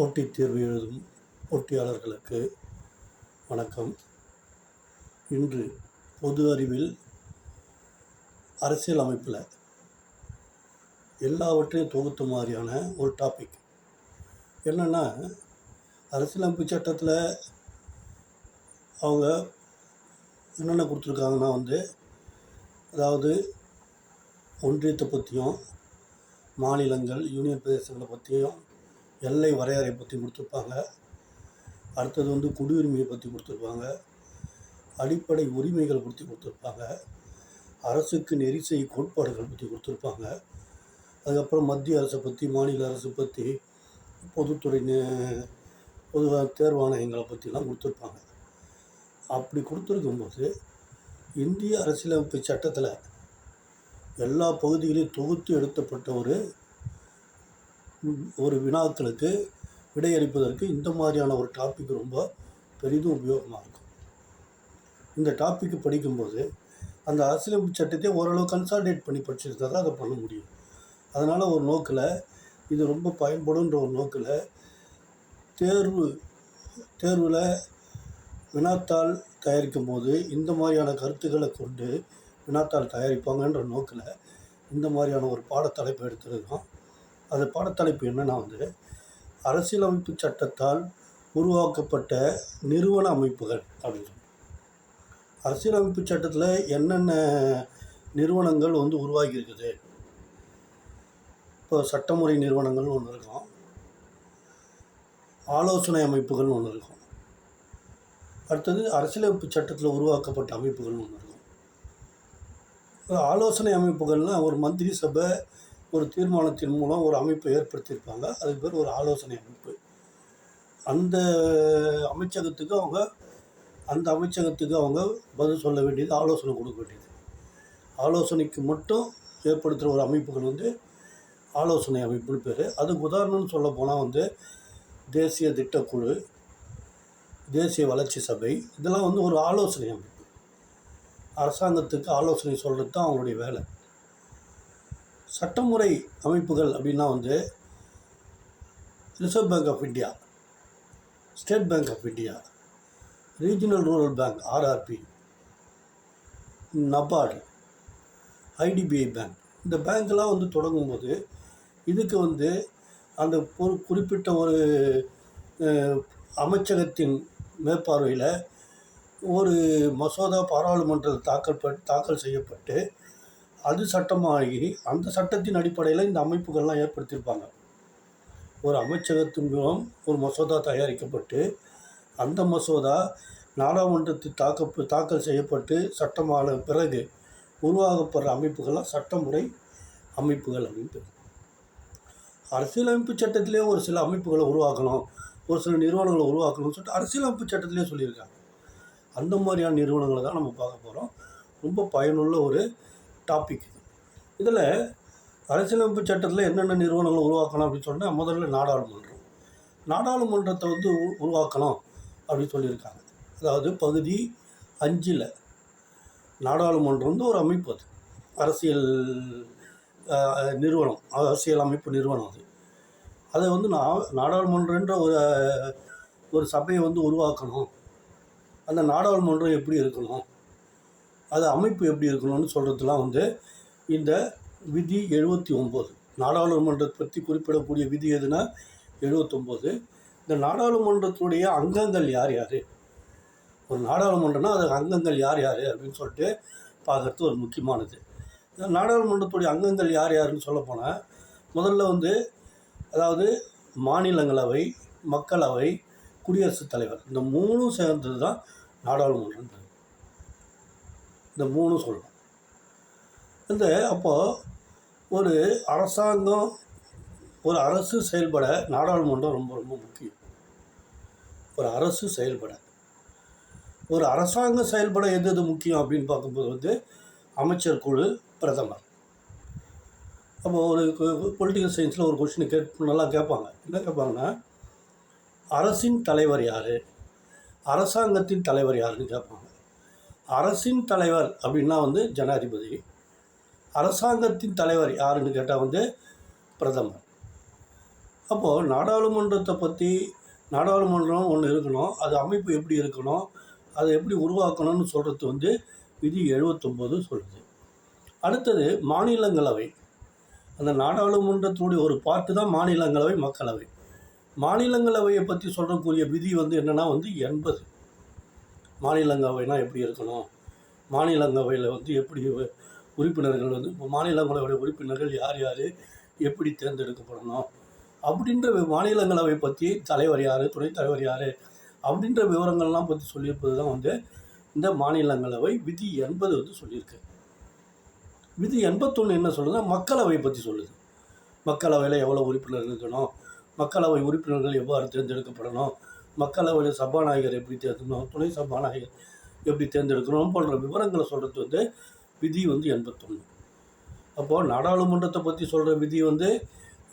போட்டித் தேர்வு எழுதும் போட்டியாளர்களுக்கு வணக்கம். இன்று பொது அறிவில் அரசியல் அமைப்பில் எல்லாவற்றையும் தொகுத்த மாதிரியான ஒரு டாபிக் என்னென்னா, அரசியலமைப்பு சட்டத்தில் அவங்க என்னென்ன கொடுத்துருக்காங்கன்னா அதாவது ஒன்றியத்தை பற்றியும் மாநிலங்கள் யூனியன் பிரதேசங்களை பற்றியும் எல்லை வரையறை பற்றி கொடுத்துருப்பாங்க. அடுத்தது குடியுரிமையை பற்றி கொடுத்துருப்பாங்க. அடிப்படை உரிமைகள் பற்றி கொடுத்துருப்பாங்க. அரசுக்கு நெறி செய் கோட்பாடுகள் பற்றி கொடுத்துருப்பாங்க. அதுக்கப்புறம் மத்திய அரசை பற்றி, மாநில அரசு பற்றி, பொதுத்துறை பொதுவாக தேர்வாணையங்களை பற்றிலாம் கொடுத்துருப்பாங்க. அப்படி கொடுத்துருக்கும்போது இந்திய அரசியலமைப்பு சட்டத்தில் எல்லா பகுதிகளையும் தொகுத்து எடுத்தப்பட்ட ஒரு வினாக்களுக்கு விடையளிப்பதற்கு இந்த மாதிரியான ஒரு டாபிக் ரொம்ப பெரிதும் உபயோகமாக இருக்கும். இந்த டாப்பிக்கு படிக்கும்போது அந்த அரசியலமைப்பு சட்டத்தை ஓரளவு கன்சால்டேட் பண்ணி படிச்சிருந்தா தான் அதை பண்ண முடியும். அதனால் ஒரு நோக்கில் இது ரொம்ப பயன்படுன்ற ஒரு நோக்கில் தேர்வில் வினாத்தாள் தயாரிக்கும் போது இந்த மாதிரியான கருத்துக்களை கொண்டு வினாத்தாள் தயாரிப்பாங்கன்ற நோக்கில் இந்த மாதிரியான ஒரு பாடத்தலைப்பு எடுத்துருக்கோம். அது பாடத்தலைப்பு என்னென்னா அரசியலமைப்பு சட்டத்தால் உருவாக்கப்பட்ட நிறுவன அமைப்புகள் அப்படின்னு. அரசியலமைப்பு சட்டத்தில் என்னென்ன நிறுவனங்கள் உருவாகி இருக்குது. இப்போ சட்டமுறை நிறுவனங்கள்னு ஒன்று இருக்கும், ஆலோசனை அமைப்புகள்னு ஒன்று இருக்கும், அடுத்தது அரசியலமைப்பு சட்டத்தில் உருவாக்கப்பட்ட அமைப்புகள்னு ஒன்று இருக்கும். ஆலோசனை அமைப்புகள்னால் ஒரு மந்திரி சபை ஒரு தீர்மானத்தின் மூலம் ஒரு அமைப்பை ஏற்படுத்தியிருப்பாங்க. அதுக்கு பேர் ஒரு ஆலோசனை அமைப்பு. அந்த அமைச்சகத்துக்கு அவங்க பதில் சொல்ல வேண்டியது, ஆலோசனை கொடுக்க வேண்டியது. ஆலோசனைக்கு மட்டும் ஏற்படுத்துகிற ஒரு அமைப்புகள் ஆலோசனை அமைப்புன்னு பேர். அதுக்கு உதாரணம்னு சொல்ல போனால் தேசிய திட்டக்குழு, தேசிய வளர்ச்சி சபை, இதெல்லாம் ஒரு ஆலோசனை அமைப்பு. அரசாங்கத்துக்கு ஆலோசனை சொல்கிறது தான் அவங்களுடைய வேலை. சட்டமுறை அமைப்புகள் அப்படின்னா Reserve Bank of India, State Bank of India, Regional Rural Bank RRB, NABARD, IDBI bank, இந்த பேங்க்லாம் தொடங்கும்போது இதுக்கு அந்த குறிப்பிட்ட ஒரு அமைச்சகத்தின் மேற்பார்வையில் ஒரு மசோதா பாராளுமன்றத்தில் தாக்கல் செய்யப்பட்டு அது சட்டமாகி அந்த சட்டத்தின் அடிப்படையில் இந்த அமைப்புகள்லாம் ஏற்படுத்தியிருப்பாங்க. ஒரு அமைச்சகத்தின் மூலம் ஒரு மசோதா தயாரிக்கப்பட்டு அந்த மசோதா நாடாளுமன்றத்தில் தாக்கல் செய்யப்பட்டு சட்டமான பிறகு உருவாக்கப்படுற அமைப்புகள்லாம் சட்டமுறை அமைப்புகள் அப்படின்ட்டு. அரசியலமைப்பு சட்டத்திலே ஒரு சில அமைப்புகளை உருவாக்கணும், ஒரு சில நிறுவனங்களை உருவாக்கணும்னு சொல்லிட்டு அரசியலமைப்பு சட்டத்திலே சொல்லியிருக்காங்க. அந்த மாதிரியான நிறுவனங்களை தான் நம்ம பார்க்க போகிறோம். ரொம்ப பயனுள்ள ஒரு டாபிக் இது. இதில் அரசியலமைப்பு சட்டத்தில் என்னென்ன நிறுவனங்களை உருவாக்கணும் அப்படின்னு சொன்னால், முதல்ல நாடாளுமன்றத்தை உருவாக்கணும் அப்படின்னு சொல்லியிருக்காங்க. அதாவது பகுதி 5 நாடாளுமன்றம் ஒரு அமைப்பு. அது அரசியல் நிறுவனம், அரசியல் அமைப்பு நிறுவனம். அதை நாடாளுமன்றன்ற ஒரு சபையை உருவாக்கணும். அந்த நாடாளுமன்றம் எப்படி இருக்கணும், அது அமைப்பு எப்படி இருக்கணும்னு சொல்கிறதுலாம் இந்த விதி 79, நாடாளுமன்றத்தை பற்றி குறிப்பிடக்கூடிய விதி எதுனா 79. இந்த நாடாளுமன்றத்துடைய அங்கங்கள் யார் யார், ஒரு நாடாளுமன்றம்னா அது அங்கங்கள் யார் யார் அப்படின்னு சொல்லிட்டு பார்க்குறது ஒரு முக்கியமானது. இந்த நாடாளுமன்றத்துடைய அங்கங்கள் யார் யாருன்னு சொல்லப்போனால், முதல்ல அதாவது மாநிலங்களவை, மக்களவை, குடியரசுத் தலைவர், இந்த 3 சேர்ந்தது தான் நாடாளுமன்றம். இந்த 3 சொல்லலாம். அப்போது ஒரு அரசாங்கம், ஒரு அரசு செயல்பட நாடாளுமன்றம் ரொம்ப ரொம்ப முக்கியம். ஒரு அரசு செயல்பட, ஒரு அரசாங்கம் செயல்பட எது முக்கியம் அப்படின்னு பார்க்கும்போது அமைச்சர் குழு, பிரதமர். அப்போது ஒரு பொலிட்டிக்கல் சயின்ஸில் ஒரு கொஸ்டின் நல்லா கேட்பாங்க. என்ன கேட்பாங்கன்னா, அரசின் தலைவர் யார், அரசாங்கத்தின் தலைவர் யாருன்னு கேட்பாங்க. அரசின் தலைவர் அப்படின்னா ஜனாதிபதி, அரசாங்கத்தின் தலைவர் யாருன்னு கேட்டால் பிரதமர். அப்போது நாடாளுமன்றத்தை பற்றி நாடாளுமன்றம் ஒன்று இருக்கணும், அது அமைப்பு எப்படி இருக்கணும், அதை எப்படி உருவாக்கணும்னு சொல்கிறது வந்து விதி 79 சொல்லுது. அடுத்தது மாநிலங்களவை. அந்த நாடாளுமன்றத்தினுடைய ஒரு பார்ட்டு தான் மாநிலங்களவை, மக்களவை. மாநிலங்களவையை பற்றி சொல்கிறக்கூடிய விதி வந்து என்னென்னா வந்து 80. மாநிலங்களவைனா எப்படி இருக்கணும், மாநிலங்களவையில் வந்து எப்படி உறுப்பினர்கள் வந்து மாநிலங்களவையுடைய உறுப்பினர்கள் யார் யார் எப்படி தேர்ந்தெடுக்கப்படணும் அப்படின்ற மாநிலங்களவை பற்றி தலைவர் யார், துணைத் தலைவர் யார் அப்படின்ற விவரங்கள்லாம் பற்றி சொல்லியிருப்பது தான் வந்து இந்த மாநிலங்களவை விதி 80 வந்து சொல்லியிருக்கு. விதி 81 என்ன சொல்லுதுன்னா மக்களவை பற்றி சொல்லுது. மக்களவையில் எவ்வளோ உறுப்பினர்கள் இருக்கணும், மக்களவை உறுப்பினர்கள் எவ்வாறு தேர்ந்தெடுக்கப்படணும், மக்களவையில் சபாநாயகர் எப்படி தேர்ந்தெடுக்கணும், துணை சபாநாயகர் எப்படி தேர்ந்தெடுக்கணும் போன்ற விவரங்களை சொல்கிறது வந்து விதி வந்து 81. அப்போது நாடாளுமன்றத்தை பற்றி சொல்கிற விதி வந்து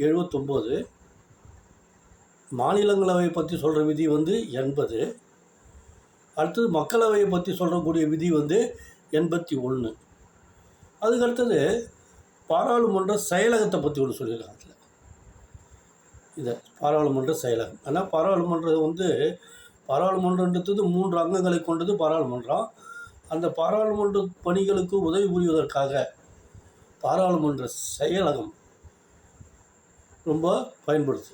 79, மாநிலங்களவையை பற்றி சொல்கிற விதி வந்து 80, அடுத்தது மக்களவையை பற்றி சொல்லக்கூடிய விதி வந்து 81. அதுக்கடுத்தது பாராளுமன்ற செயலகத்தை பற்றி ஒன்று சொல்லியிருக்காங்க. இதை பாராளுமன்ற செயலகம், ஆனால் பாராளுமன்றம் வந்து பாராளுமன்றன்றது 3 அங்கங்களை கொண்டது பாராளுமன்றம். அந்த பாராளுமன்ற பணிகளுக்கு உதவி புரிவதற்காக பாராளுமன்ற செயலகம் ரொம்ப பயன்படுது.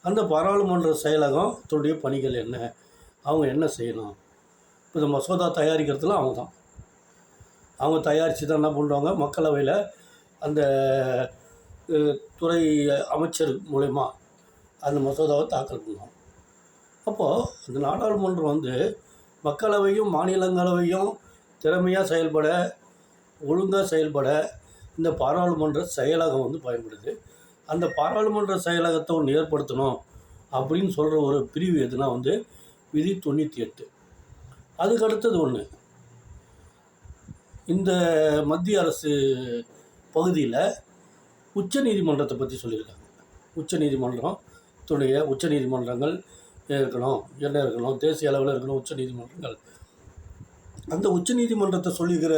அந்த பாராளுமன்ற செயலகத்துடைய பணிகள் என்ன, அவங்க என்ன செய்யணும், இப்போ இந்த மசோதா தயாரிக்கிறதுல அவங்க தயாரித்து தான் என்ன பண்ணுறாங்க, மக்களவையில் அந்த துறை அமைச்சர் மூலமா அந்த மசோதாவை தாக்கல் பண்ணுவோம். அப்போது இந்த நாடாளுமன்றம் வந்து மக்களவையும் மாநிலங்களவையும் திறமையாக செயல்பட, ஒழுங்காக செயல்பட இந்த பாராளுமன்ற செயலகம் வந்து பயன்படுது. அந்த பாராளுமன்ற செயலகத்தை ஒன்று ஏற்படுத்தணும் அப்படின்னு சொல்கிற ஒரு பிரிவு எதுனா வந்து விதி 98. அதுக்கு அடுத்தது ஒன்று, இந்த மத்திய அரசு பகுதியில் உச்ச நீதிமன்றத்தை பற்றி சொல்லியிருக்காங்க. உச்ச நீதிமன்றங்கள் இருக்கணும், என்ன இருக்கணும், தேசிய அளவில் இருக்கணும் உச்ச நீதிமன்றங்கள். அந்த உச்ச நீதிமன்றத்தை சொல்லிக்கிற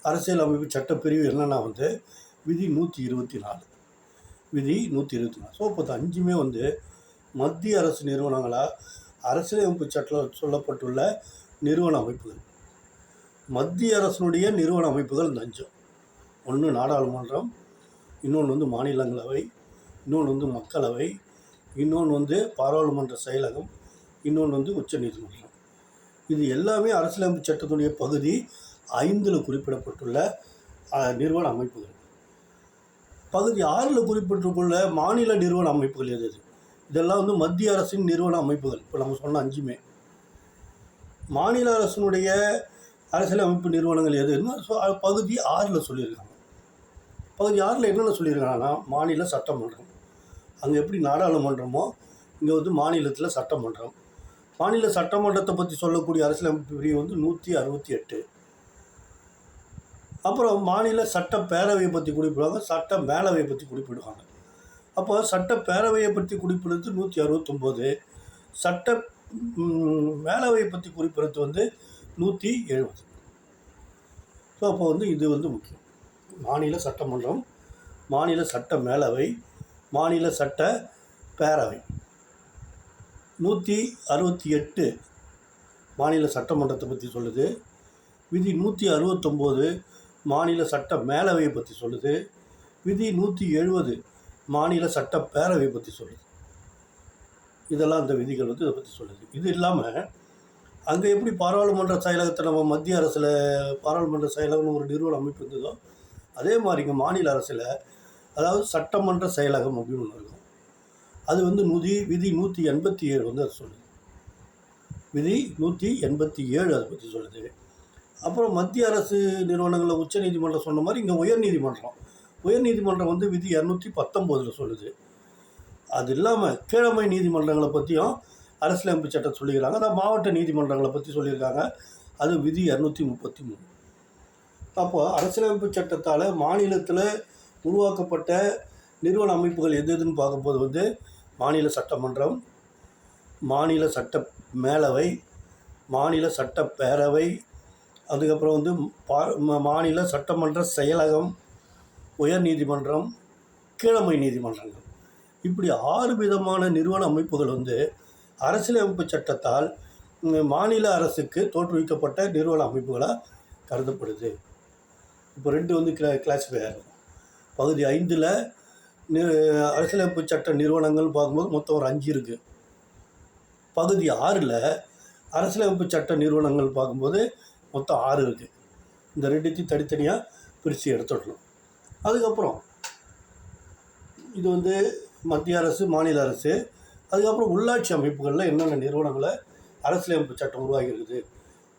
அரசியல் அமைப்பு சட்டப்பிரிவு என்னென்னா வந்து விதி 124. விதி 124. ஸோ இப்போ 5மே வந்து மத்திய அரசு நிறுவனங்களாக அரசியலமைப்பு சட்டத்தில் சொல்லப்பட்டுள்ள நிறுவன அமைப்புகள். மத்திய அரசினுடைய நிறுவன அமைப்புகள் இந்த 5. ஒன்று நாடாளுமன்றம், இன்னொன்று வந்து மாநிலங்களவை, இன்னொன்று வந்து மக்களவை, இன்னொன்று வந்து பாராளுமன்ற செயலகம், இன்னொன்று வந்து உச்ச நீதிமன்றம். இது எல்லாமே அரசியலமைப்பு சட்டத்துடைய பகுதி 5 குறிப்பிடப்பட்டுள்ள நிறுவன அமைப்புகள். பகுதி 6 குறிப்பிட்டுள்ள மாநில நிறுவன அமைப்புகள் எது? இதெல்லாம் வந்து மத்திய அரசின் நிறுவன அமைப்புகள். இப்போ நம்ம சொன்ன 5மே மாநில அரசினுடைய அரசியலமைப்பு நிறுவனங்கள் எதுன்னு பகுதி 6 சொல்லியிருக்காங்க. பகுதி 6 என்னென்ன சொல்லியிருக்காங்கன்னா, மாநில சட்டமன்றம், அங்கே எப்படி நாடாளுமன்றமோ இங்கே வந்து மாநிலத்தில் சட்டமன்றம். மாநில சட்டமன்றத்தை பற்றி சொல்லக்கூடிய அரசியலமைப்பு பிரிவு வந்து 168. அப்புறம் மாநில சட்டப்பேரவையை பற்றி குறிப்பிடுவாங்க, சட்ட மேலவையை பற்றி குறிப்பிடுவாங்க. அப்போ சட்டப்பேரவையை பற்றி குறிப்பிடுறது 169, சட்ட மேலவையை பற்றி குறிப்பிடுறது வந்து 170. ஸோ அப்போ வந்து இது வந்து முக்கியம். மாநில சட்டமன்றம், மாநில சட்ட மேலவை, மாநில சட்ட பேரவை. 168 மாநில சட்டமன்றத்தை பற்றி சொல்லுது. விதி 169 மாநில சட்ட மேலவையை பற்றி சொல்லுது. விதி 170 மாநில சட்ட பேரவையை பற்றி சொல்லுது. இதெல்லாம் இந்த விதிகள் வந்து இதை பற்றி சொல்லுது. இது இல்லாமல் அங்கே எப்படி பாராளுமன்ற செயலகத்தை நம்ம மத்திய அரசில் பாராளுமன்ற செயலகம்னு ஒரு நிறுவன அமைப்பு இருந்ததோ, அதே மாதிரி இங்கே மாநில அரசில் அதாவது சட்டமன்ற செயலகம் அப்படின்னு ஒன்று இருக்கும். அது வந்து விதி 187 வந்து அது சொல்லுது. விதி 187 அதை பற்றி சொல்லுது. அப்புறம் மத்திய அரசு நிறுவனங்களில் உச்ச நீதிமன்றம் சொன்ன மாதிரி இங்கே உயர்நீதிமன்றம் வந்து விதி 219 சொல்லுது. அது இல்லாமல் கீழமை நீதிமன்றங்களை பற்றியும் அரசியலமைப்பு சட்டம் சொல்லிக்கிறாங்க. அதான் மாவட்ட நீதிமன்றங்களை பற்றி சொல்லியிருக்காங்க. அது விதி 233. அப்போது அரசியலமைப்பு சட்டத்தால் மாநிலத்தில் உருவாக்கப்பட்ட நிறுவன அமைப்புகள் எதுன்னு பார்க்கும்போது வந்து மாநில சட்டமன்றம், மாநில சட்ட மேலவை, மாநில சட்ட பேரவை, அதுக்கப்புறம் வந்து மாநில சட்டமன்ற செயலகம், உயர் நீதிமன்றம், கீழமை நீதிமன்றங்கள். இப்படி 6 விதமான நிறுவன அமைப்புகள் வந்து அரசியலமைப்பு சட்டத்தால் மாநில அரசுக்கு தோற்றுவிக்கப்பட்ட நிறுவன அமைப்புகளாக கருதப்படுது. இப்போ 2 வந்து கிளாஸிஃபை ஆகும். பகுதி 5ல் அரசியலமைப்பு சட்ட நிறுவனங்கள் பார்க்கும்போது மொத்தம் ஒரு 5 இருக்குது. பகுதி 6ல் அரசியலமைப்பு சட்ட நிறுவனங்கள் பார்க்கும்போது மொத்தம் 6 இருக்குது. இந்த 2த்தையும் தனித்தனியாக பிரித்து எடுத்துடணும். அதுக்கப்புறம் இது வந்து மத்திய அரசு, மாநில அரசு. அதுக்கப்புறம் உள்ளாட்சி அமைப்புகளில் என்னென்ன நிறுவனங்களை அரசியலமைப்பு சட்டம் உருவாகியிருக்குது.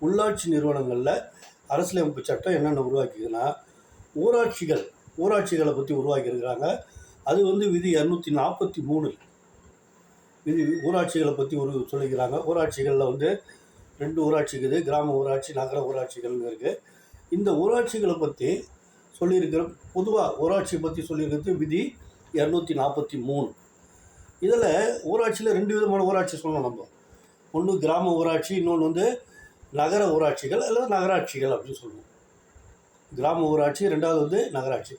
உள்ளாட்சி நிறுவனங்களில் அரசியலமைப்பு சட்டம் என்னென்ன உருவாக்கிதுன்னா, ஊராட்சிகளை பற்றி உருவாக்கியிருக்கிறாங்க. அது வந்து விதி 243 விதி ஊராட்சிகளை பற்றி சொல்லிக்கிறாங்க. ஊராட்சிகளில் வந்து 2 ஊராட்சி இருக்குது, கிராம ஊராட்சி, நகர ஊராட்சிகள்னு இருக்குது. இந்த ஊராட்சிகளை பற்றி சொல்லியிருக்கிற பொதுவாக ஊராட்சியை பற்றி சொல்லியிருக்கிறது விதி 243. இதில் ஊராட்சியில் 2 விதமான ஊராட்சி சொல்லணும் நம்ம. ஒன்று கிராம ஊராட்சி, இன்னொன்று வந்து நகர ஊராட்சிகள் அல்லது நகராட்சிகள் அப்படின்னு சொல்லுவோம். கிராம ஊராட்சி, 2வது வந்து நகராட்சி.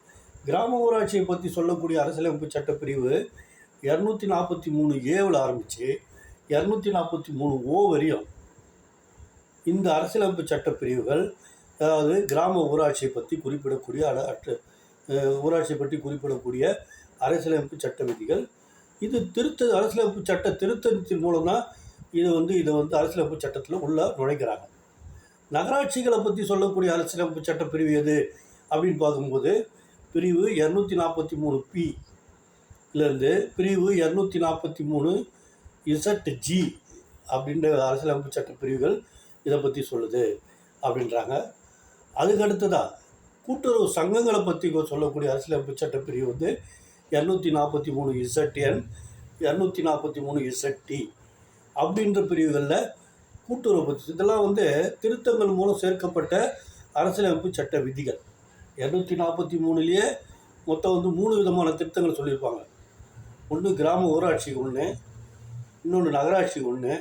கிராம ஊராட்சியை பற்றி சொல்லக்கூடிய அரசியலமைப்பு சட்டப்பிரிவு 243A ஆரம்பித்து 243O வரையும் இந்த அரசியலமைப்பு சட்டப்பிரிவுகள், அதாவது கிராம ஊராட்சியை பற்றி குறிப்பிடக்கூடிய ஊராட்சியை பற்றி குறிப்பிடக்கூடிய அரசியலமைப்பு சட்ட விதிகள். இது அரசியலமைப்பு சட்ட திருத்தத்தின் மூலம் தான் இதை வந்து அரசியலமைப்பு சட்டத்தில் உள்ள நுழைக்கிறாங்க. நகராட்சிகளை பற்றி சொல்லக்கூடிய அரசியலமைப்பு சட்ட பிரிவு எது அப்படின்னு பார்க்கும்போது பிரிவு 243P பிரிவு 243ZG அப்படின்ற அரசியலமைப்பு சட்ட பிரிவுகள் இதை பற்றி சொல்லுது அப்படின்றாங்க. அதுக்கடுத்ததாக கூட்டுறவு சங்கங்களை பற்றி சொல்லக்கூடிய அரசியலமைப்பு சட்ட பிரிவு வந்து 243ZN 243ZT அப்படின்ற பிரிவுகளில் கூட்டுறவு பற்றி. இதெல்லாம் வந்து திருத்தங்கள் மூலம் சேர்க்கப்பட்ட அரசியலமைப்பு சட்ட விதிகள். 243லேயே மொத்தம் வந்து 3 விதமான திருத்தங்கள் சொல்லியிருப்பாங்க. ஒன்று கிராம ஊராட்சி ஒன்று, இன்னொன்று நகராட்சி ஒன்று,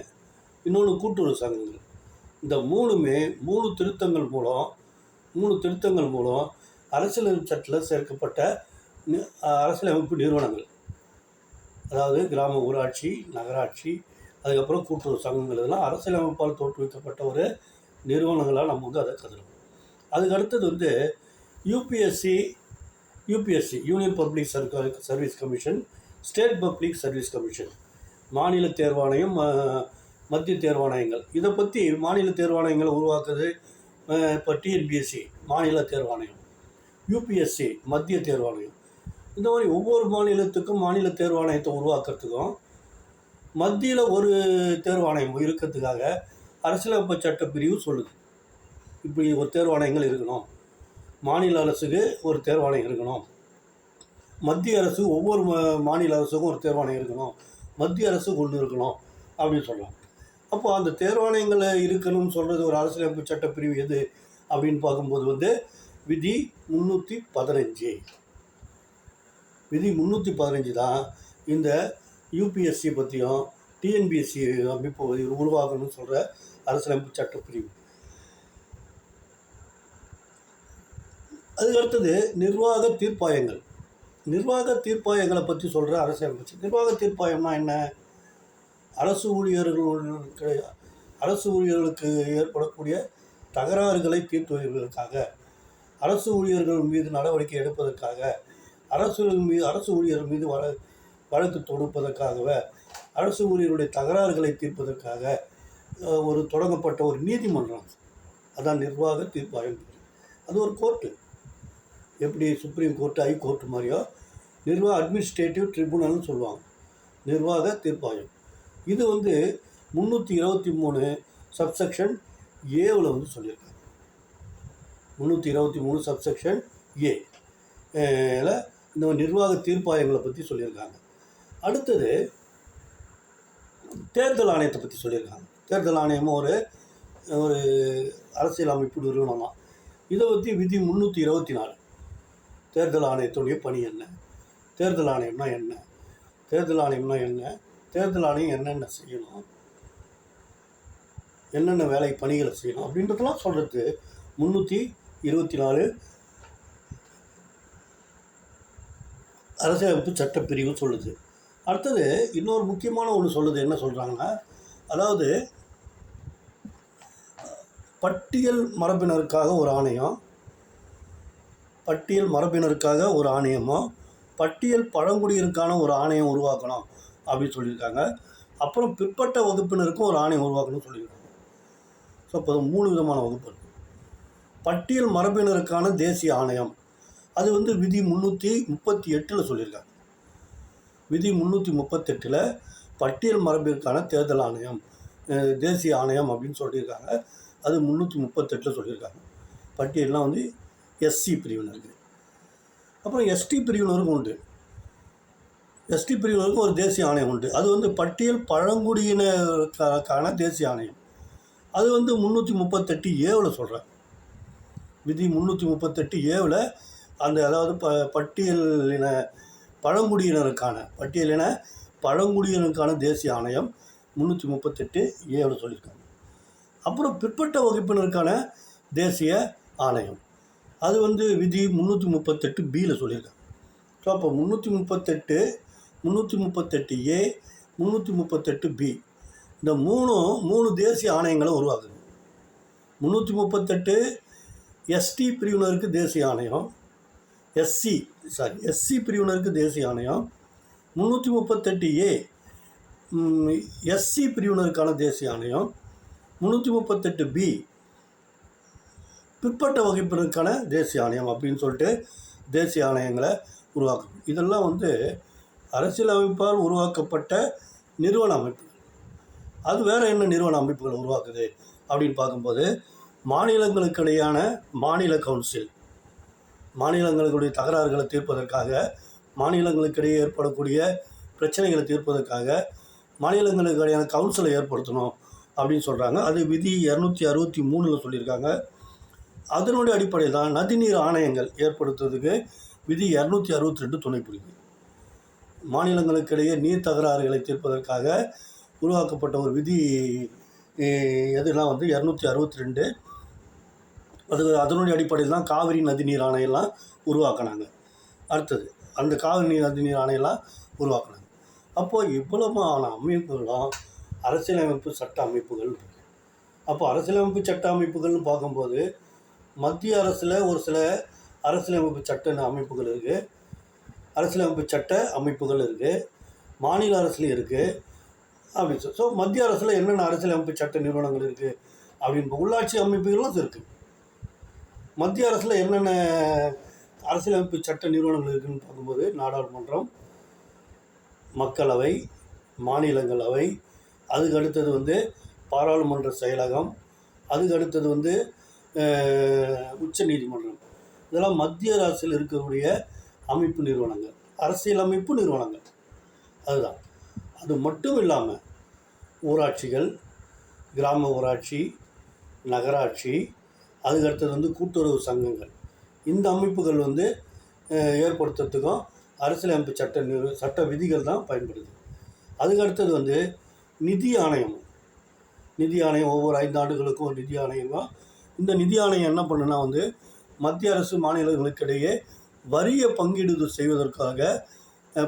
இன்னொன்று கூட்டுறவு சங்கங்கள். இந்த 3மே 3 திருத்தங்கள் மூலம் அரசியலமைப்பு சட்டத்தில் சேர்க்கப்பட்ட அரசியலமைப்பு நிறுவனங்கள். அதாவது கிராம ஊராட்சி, நகராட்சி, அதுக்கப்புறம் கூட்டுறவு சங்கங்கள், இதெல்லாம் அரசியலமைப்பால் தோற்றுவிக்கப்பட்ட ஒரு நிறுவனங்களாக நம்ம வந்து அதை கருதுறோம். அதுக்கு அடுத்தது வந்து UPSC union public service commission, state public service commission, மாநில தேர்வாணையம், மத்திய தேர்வாணையங்கள். இதை பற்றி மாநில தேர்வாணையங்களை உருவாக்குறது இப்போ டிஎன்பிஎஸ்சி மாநில தேர்வாணையம், யூபிஎஸ்சி மத்திய தேர்வாணையம். இந்த மாதிரி ஒவ்வொரு மாநிலத்துக்கும் மாநில தேர்வாணையத்தை உருவாக்குறதுக்கும் மத்தியில் ஒரு தேர்வாணையம் இருக்கிறதுக்காக அரசியலமைப்பு சட்ட பிரிவு சொல்லுது. இப்படி ஒரு தேர்வாணையங்கள் இருக்கணும், மாநில அரசுக்கு ஒரு தேர்வாணையம் இருக்கணும், மத்திய அரசு ஒவ்வொரு மாநில அரசுக்கும் ஒரு தேர்வாணையம் இருக்கணும், மத்திய அரசுக்கு ஒன்று இருக்கணும் அப்படின்னு சொல்லலாம். அப்போ அந்த தேர்வாணையங்களை இருக்கணும்னு சொல்கிறது ஒரு அரசியலமைப்பு சட்ட பிரிவு எது அப்படின்னு பார்க்கும்போது வந்து விதி 315. விதி 315 தான் இந்த யூபிஎஸ்சி பற்றியும் டிஎன்பிஎஸ்சி அமைப்பு உருவாக்கணும்னு சொல்கிற அரசியலமைப்பு சட்ட பிரிவு. அதுக்கடுத்தது நிர்வாக தீர்ப்பாயங்களை பற்றி சொல்கிற அரசியலமைப்பு. நிர்வாக தீர்ப்பாயம்னா என்ன? அரசு ஊழியர்களுக்கு ஏற்படக்கூடிய தகராறுகளை தீர்த்து வைப்பதற்காக, அரசு ஊழியர்கள் மீது நடவடிக்கை எடுப்பதற்காக, அரசு ஊழியர்கள் மீது வழக்கு தொடுப்பதற்காகவே, அரசு ஊழியருடைய தகராறுகளை தீர்ப்பதற்காக ஒரு தொடங்கப்பட்ட ஒரு நீதிமன்றம். அதான் நிர்வாக தீர்ப்பாயம். அது ஒரு கோர்ட்டு. எப்படி சுப்ரீம் கோர்ட்டு, ஹை கோர்ட்டு மாதிரியோ அட்மினிஸ்ட்ரேட்டிவ் ட்ரிபுனல்னு சொல்லுவாங்க நிர்வாக தீர்ப்பாயம். இது வந்து 323 சப்செக்ஷன் ஏவில் வந்து சொல்லியிருக்காங்க. 323 சப்செக்ஷன் ஏல இந்த நிர்வாக தீர்ப்பாயங்களை பற்றி சொல்லியிருக்காங்க. அடுத்தது தேர்தல் ஆணையத்தை பற்றி சொல்லியிருக்காங்க. தேர்தல் ஆணையமும் ஒரு அரசியல் அமைப்பு நிறுவனம் தான். இதை பற்றி விதி 324. தேர்தல் ஆணையத்துடைய பணி என்ன, தேர்தல் ஆணையம்னா என்ன, தேர்தல் ஆணையம் என்னென்ன செய்யணும், என்னென்ன பணிகளை செய்யணும் அப்படின்றதெல்லாம் சொல்கிறது 324 அரசியலமைப்பு சட்டப்பிரிவு சொல்லுது. அடுத்தது இன்னொரு முக்கியமான ஒன்று சொல்லுது. என்ன சொல்கிறாங்கன்னா, அதாவது பட்டியல் மரபினருக்காக ஒரு ஆணையம், பட்டியல் மரபினருக்காக ஒரு ஆணையமும், பட்டியல் பழங்குடியினருக்கான ஒரு ஆணையம் உருவாக்கணும் அப்படின்னு சொல்லியிருக்காங்க. அப்புறம் பிற்பட்ட வகுப்பினருக்கும் ஒரு ஆணையம் உருவாக்கணும்னு சொல்லியிருக்காங்க. ஸோ இப்போ 3 விதமான வகுப்பு இருக்குது. பட்டியல் மரபினருக்கான தேசிய ஆணையம், அது வந்து விதி 338 சொல்லியிருக்காங்க. விதி 338 பட்டியல் மரபிற்கான தேர்தல் ஆணையம், தேசிய ஆணையம் அப்படின்னு சொல்லியிருக்காங்க. அது 338 சொல்லியிருக்காங்க. பட்டியல்லாம் வந்து எஸ்சி பிரிவினருக்கு. அப்புறம் எஸ்டி பிரிவினருக்கும் உண்டு. எஸ்டி பிரிவினருக்கும் ஒரு தேசிய ஆணையம் உண்டு. அது வந்து பட்டியல் பழங்குடியினருக்கான தேசிய ஆணையம். அது வந்து 338A சொல்கிறேன். விதி 338A அந்த அதாவது பட்டியலின பழங்குடியினருக்கான தேசிய ஆணையம் 338A சொல்லியிருக்காங்க. அப்புறம் பிற்பட்ட வகுப்பினருக்கான தேசிய ஆணையம், அது வந்து விதி 338B சொல்லியிருக்காங்க. ஸோ அப்போ 338, 338A, 338B இந்த மூணு தேசிய ஆணையங்களை உருவாக்குது. 338 எஸ்டி பிரிவினருக்கு தேசிய ஆணையம், எஸ்சி பிரிவினருக்கு தேசிய ஆணையம். 338A எஸ்சி பிரிவினருக்கான தேசிய ஆணையம். 338B பிற்பட்ட வகுப்பினருக்கான தேசிய ஆணையம் அப்படின்னு சொல்லிட்டு தேசிய ஆணையங்களை உருவாக்கும். இதெல்லாம் வந்து அரசியலமைப்பால் உருவாக்கப்பட்ட நிறுவன அமைப்பு. அது வேறு என்ன நிறுவன அமைப்புகளை உருவாக்குது அப்படின்னு பார்க்கும்போது, மாநிலங்களுக்கிடையான மாநில கவுன்சில், மாநிலங்களுடைய தகராறுகளை தீர்ப்பதற்காக, மாநிலங்களுக்கிடையே ஏற்படக்கூடிய பிரச்சனைகளை தீர்ப்பதற்காக மாநிலங்களுக்கிடையான கவுன்சிலை ஏற்படுத்தணும் அப்படின்னு சொல்கிறாங்க. அது விதி 263 சொல்லியிருக்காங்க. அதனுடைய அடிப்படையில் தான் நதிநீர் ஆணையங்கள் ஏற்படுத்துவதற்கு விதி 262 துணை புரியுது. மாநிலங்களுக்கிடையே நீர் தகராறுகளை தீர்ப்பதற்காக உருவாக்கப்பட்ட ஒரு விதி எதுனா வந்து 262. அதனுடைய அடிப்படையில் தான் காவிரி நதிநீர் ஆணையெல்லாம் உருவாக்கினாங்க. அடுத்தது அந்த காவிரி நதிநீர் ஆணையெல்லாம் உருவாக்கினாங்க. அப்போது இவ்வளவான அமைப்புகளும் அரசியலமைப்பு சட்ட அமைப்புகள் இருக்குது. அப்போ அரசியலமைப்பு சட்ட அமைப்புகள்னு பார்க்கும்போது மத்திய அரசில் ஒரு சில அரசியலமைப்பு சட்ட அமைப்புகள் இருக்குது, அரசியலமைப்பு சட்ட அமைப்புகள் இருக்குது, மாநில அரசுலையும் இருக்குது அப்படின்னு சொல்லி. ஸோ மத்திய அரசில் என்னென்ன அரசியலமைப்பு சட்ட நிறுவனங்கள் இருக்குது அப்படின்னு உள்ளாட்சி அமைப்புகளும் இருக்குது. மத்திய அரசில் என்னென்ன அரசியலமைப்பு சட்ட நிறுவனங்கள் இருக்குதுன்னு பார்க்கும்போது நாடாளுமன்றம், மக்களவை, மாநிலங்களவை, அதுக்கு அடுத்தது வந்து பாராளுமன்ற செயலகம், அதுக்கு அடுத்தது வந்து உச்ச நீதிமன்றம். இதெல்லாம் மத்திய அரசில் இருக்கக்கூடிய அமைப்பு நிறுவனங்கள், அரசியலமைப்பு நிறுவனங்கள். அதுதான். அது மட்டும் இல்லாமல் ஊராட்சிகள், கிராம ஊராட்சி, நகராட்சி, அதுக்கு அடுத்தது வந்து கூட்டுறவு சங்கங்கள், இந்த அமைப்புகள் வந்து ஏற்படுத்துறதுக்கும் அரசியலமைப்பு சட்ட விதிகள் தான் பயன்படுது. அதுக்கு அடுத்தது வந்து நிதி ஆணையம் ஒவ்வொரு 5 ஆண்டுகளுக்கும் ஒரு நிதி ஆணையமாக. இந்த நிதி ஆணையம் என்ன பண்ணுன்னா வந்து மத்திய அரசு மாநிலங்களுக்கிடையே வரிய பங்கீடு செய்வதற்காக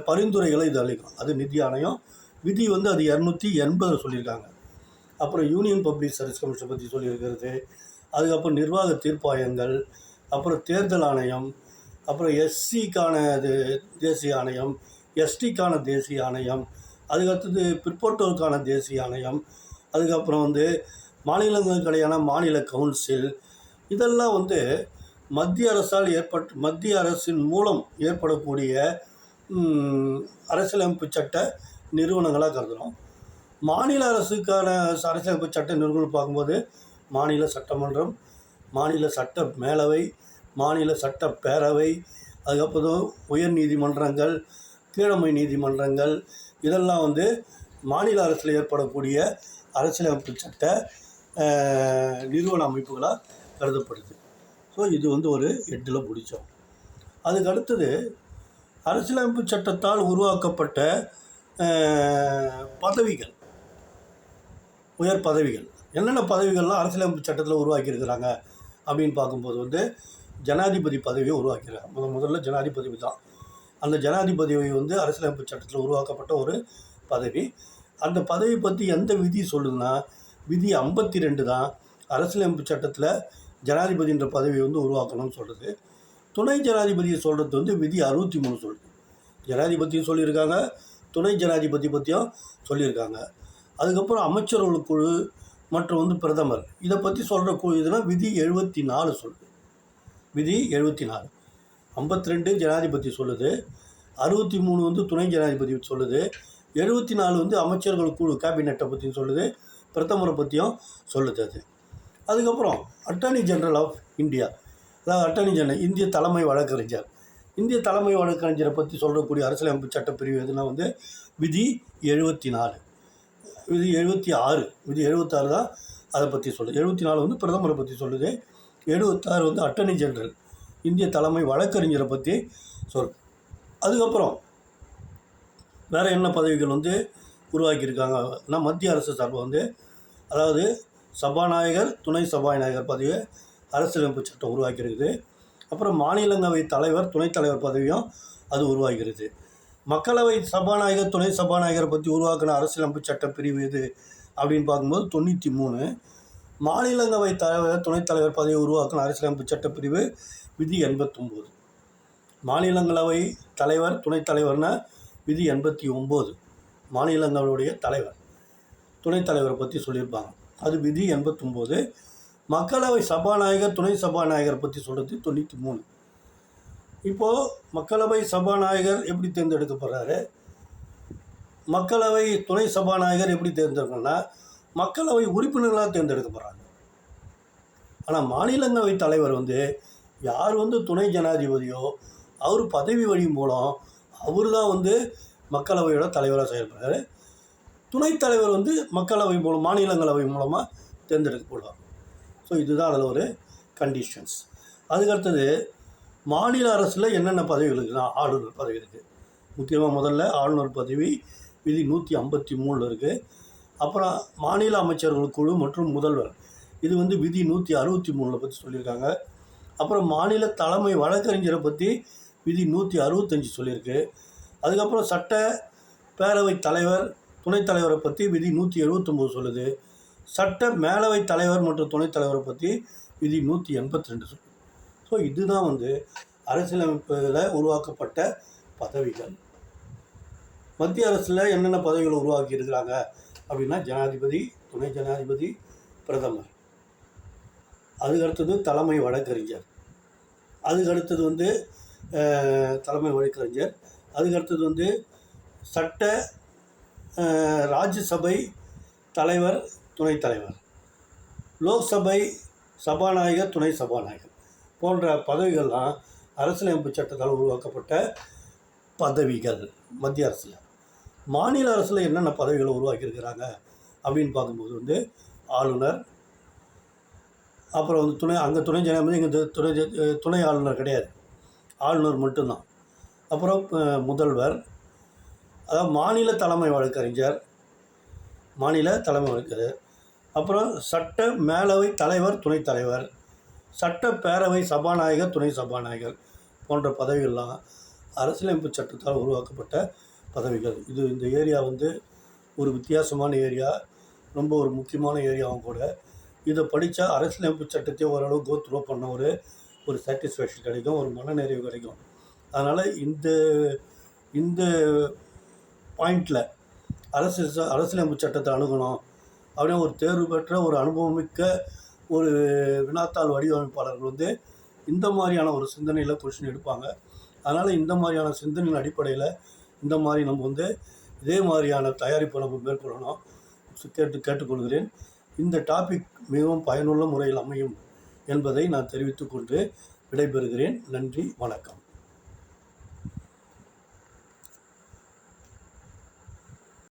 பரிந்துரைகளை இது அளிக்கும். அது நிதி ஆணையம். விதி வந்து அது 280 சொல்லியிருக்காங்க. அப்புறம் யூனியன் பப்ளிக் சர்வீஸ் கமிஷன் பற்றி சொல்லியிருக்கிறது. அதுக்கப்புறம் நிர்வாக தீர்ப்பாயங்கள், அப்புறம் தேர்தல் ஆணையம், அப்புறம் எஸ்சிக்கான தேசிய ஆணையம், எஸ்டிக்கான தேசிய ஆணையம், அதுக்கடுத்தது பிற்பட்டோருக்கான தேசிய ஆணையம், அதுக்கப்புறம் வந்து மாநிலங்களுக்கிடையான மாநில கவுன்சில். இதெல்லாம் வந்து மத்திய அரசின் மூலம் ஏற்படக்கூடிய அரசியலமைப்பு சட்ட நிறுவனங்களாக கருதுகிறோம். மாநில அரசுக்கான அரசியலமைப்பு சட்ட நிறுவனம் பார்க்கும்போது மாநில சட்டமன்றம், மாநில சட்ட மேலவை, மாநில சட்ட பேரவை, அதுக்கப்புறம் உயர் நீதிமன்றங்கள், கீழமை நீதிமன்றங்கள், இதெல்லாம் வந்து மாநில அரசில் ஏற்படக்கூடிய அரசியலமைப்பு சட்ட நிறுவன அமைப்புகளாக கருதப்படுது. ஸோ இது வந்து ஒரு 8 பிடிச்சோம். அதுக்கு அடுத்தது அரசியலமைப்பு சட்டத்தால் உருவாக்கப்பட்ட பதவிகள், உயர் பதவிகள். என்னென்ன பதவிகள்லாம் அரசியலமைப்பு சட்டத்தில் உருவாக்கியிருக்கிறாங்க அப்படின்னு பார்க்கும்போது வந்து ஜனாதிபதி பதவியை உருவாக்கிறாங்க. முதல்ல ஜனாதிபதி தான். அந்த ஜனாதிபதி வந்து அரசியலமைப்பு சட்டத்தில் உருவாக்கப்பட்ட ஒரு பதவி. அந்த பதவி பற்றி எந்த விதி சொல்லுதுன்னா, விதி 52 தான் அரசியலமைப்பு சட்டத்தில் ஜனாதிபதின்ற பதவியை வந்து உருவாக்கணும்னு சொல்கிறது. துணை ஜனாதிபதியை சொல்கிறது வந்து விதி 63 சொல்லுது. ஜனாதிபதியும் சொல்லியிருக்காங்க, துணை ஜனாதிபதி பற்றியும் சொல்லியிருக்காங்க. அதுக்கப்புறம் அமைச்சர்கள் குழு மற்றும் வந்து பிரதமர் இதை பற்றி சொல்கிற குழு இதுனா விதி 74 சொல்லுது. விதி 74. 52 ஜனாதிபதி சொல்லுது, 63 வந்து துணை ஜனாதிபதி சொல்லுது, 74 வந்து அமைச்சர்கள் குழு கேபினெட்டை பற்றியும் சொல்லுது, பிரதமரை பற்றியும் சொல்லுது. அதுக்கப்புறம் அட்டார்னி ஜெனரல் ஆஃப் இந்தியா, அதாவது அட்டார்னி ஜெனரல் இந்திய தலைமை வழக்கறிஞர். இந்திய தலைமை வழக்கறிஞரை பற்றி சொல்லக்கூடிய அரசியலமைப்பு சட்டப்பிரிவு எதுனா வந்து விதி 74. விதி 76, விதி 76 தான் அதை பற்றி சொல்லுது. 74 வந்து பிரதமரை பற்றி சொல்லுது, 76 வந்து அட்டர்னி ஜெனரல் இந்திய தலைமை வழக்கறிஞரை பற்றி அதுக்கப்புறம் வேறு என்ன பதவிகள் வந்து உருவாக்கியிருக்காங்கன்னா, மத்திய அரசு சார்பில் வந்து அதாவது சபாநாயகர், துணை சபாநாயகர் பதவியை அரசியலமைப்பு சட்டம் உருவாக்கியிருக்குது. அப்புறம் மாநிலங்களவை தலைவர், துணைத் தலைவர் பதவியும் அது உருவாகிறது. மக்களவை சபாநாயகர், துணை சபாநாயகரை பற்றி உருவாக்கின அரசியலமைப்பு சட்ட பிரிவு எது அப்படின்னு பார்க்கும்போது 93. மாநிலங்களவை தலைவர், துணைத் தலைவர் பதவியை உருவாக்கின அரசியலமைப்பு சட்டப்பிரிவு விதி 89. மாநிலங்களவை தலைவர், துணைத் தலைவர்னா விதி 89. மாநிலங்களுடைய தலைவர், துணைத் தலைவரை பற்றி சொல்லியிருப்பாங்க, அது விதி 89. மக்களவை சபாநாயகர், துணை சபாநாயகர் பற்றி சொல்கிறது 93. இப்போது மக்களவை சபாநாயகர் எப்படி தேர்ந்தெடுக்கப்படுறாரு, மக்களவை துணை சபாநாயகர் எப்படி தேர்ந்தெடுக்கணும்னா மக்களவை உறுப்பினர்களாக தேர்ந்தெடுக்கப்படுறாங்க. ஆனால் மாநிலங்களவை தலைவர் வந்து யார் வந்து துணை ஜனாதிபதியோ அவர் பதவி வழி மூலம் அவர் தான் வந்து மக்களவையோட தலைவராக செயல்படுறாரு. துணைத் தலைவர் வந்து மக்களவை மூலம், மாநிலங்களவை மூலமாக தேர்ந்தெடுக்கப்படுவார். ஸோ இதுதான் அதில் ஒரு கண்டிஷன்ஸ். அதுக்கடுத்தது மாநில அரசில் என்னென்ன பதவிகள் இருக்குன்னா, ஆளுநர் பதவி இருக்குது. முக்கியமாக முதல்ல ஆளுநர் பதவி விதி 153 இருக்குது. அப்புறம் மாநில அமைச்சர்கள் குழு மற்றும் முதல்வர் இது வந்து விதி 163 பற்றி சொல்லியிருக்காங்க. அப்புறம் மாநில தலைமை வழக்கறிஞரை பற்றி விதி 165 சொல்லியிருக்கு. அதுக்கப்புறம் சட்ட பேரவை தலைவர், துணைத் தலைவரை பற்றி விதி 179 சொல்லுது. சட்ட மேலவை தலைவர் மற்றும் துணைத் தலைவரை பற்றி விதி 182 சொல்லுது. ஸோ இதுதான் வந்து அரசியலமைப்பில் உருவாக்கப்பட்ட பதவிகள். மத்திய அரசில் என்னென்ன பதவிகள் உருவாக்கி இருக்கிறாங்க அப்படின்னா, ஜனாதிபதி, துணை ஜனாதிபதி, பிரதமர். அதுக்கடுத்தது தலைமை வழக்கறிஞர். அதுக்கடுத்தது வந்து தலைமை வழக்கறிஞர். அதுக்கடுத்தது வந்து சட்ட ராஜ்யசபை தலைவர், துணைத் தலைவர், லோக்சபை சபாநாயகர், துணை சபாநாயகர் போன்ற பதவிகள்லாம் அரசியலமைப்பு சட்டத்தால் உருவாக்கப்பட்ட பதவிகள் மத்திய அரசில். மாநில அரசில் என்னென்ன பதவிகளை உருவாக்கியிருக்கிறாங்க அப்படின்னு பார்க்கும்போது வந்து ஆளுநர், அப்புறம் வந்து அங்கே துணை ஜனாதிபதி, இங்கே துணை ஆளுநர் கிடையாது, ஆளுநர் மட்டும்தான். அப்புறம் முதல்வர், அதாவது மாநில தலைமை வழக்கறிஞர், அப்புறம் சட்ட மேலவை தலைவர், துணைத் தலைவர், சட்ட பேரவை சபாநாயகர், துணை சபாநாயகர் போன்ற பதவிகள்லாம் அரசியலமைப்பு சட்டத்தால் உருவாக்கப்பட்ட பதவிகள். இந்த ஏரியா வந்து ஒரு வித்தியாசமான ஏரியா, ரொம்ப ஒரு முக்கியமான ஏரியாவும் கூட. இதை படித்தா அரசியலமைப்பு சட்டத்தையும் ஓரளவு கோத்ரூ பண்ண ஒரு சாட்டிஸ்ஃபேக்ஷன் கிடைக்கும், ஒரு மனநிறைவு கிடைக்கும். அதனால் இந்த பாயிண்டில் அரசியலமைப்பு சட்டத்தை அணுகணும் அப்படின்னு ஒரு தேர்வு பெற்ற ஒரு அனுபவமிக்க ஒரு வினாத்தாள் வடிவமைப்பாளர்கள் வந்து இந்த மாதிரியான ஒரு சிந்தனையில் கொஸ்டின் எடுப்பாங்க. அதனால் இந்த மாதிரியான சிந்தனையின் அடிப்படையில் இந்த மாதிரி நம்ம வந்து இதே மாதிரியான தயாரிப்பை நம்ம மேற்கொள்ளணும் கேட்டுக்கொள்கிறேன். இந்த டாபிக் மிகவும் பயனுள்ள முறையில் அமையும் என்பதை நான் தெரிவித்துக்கொண்டு விடைபெறுகிறேன். நன்றி, வணக்கம்.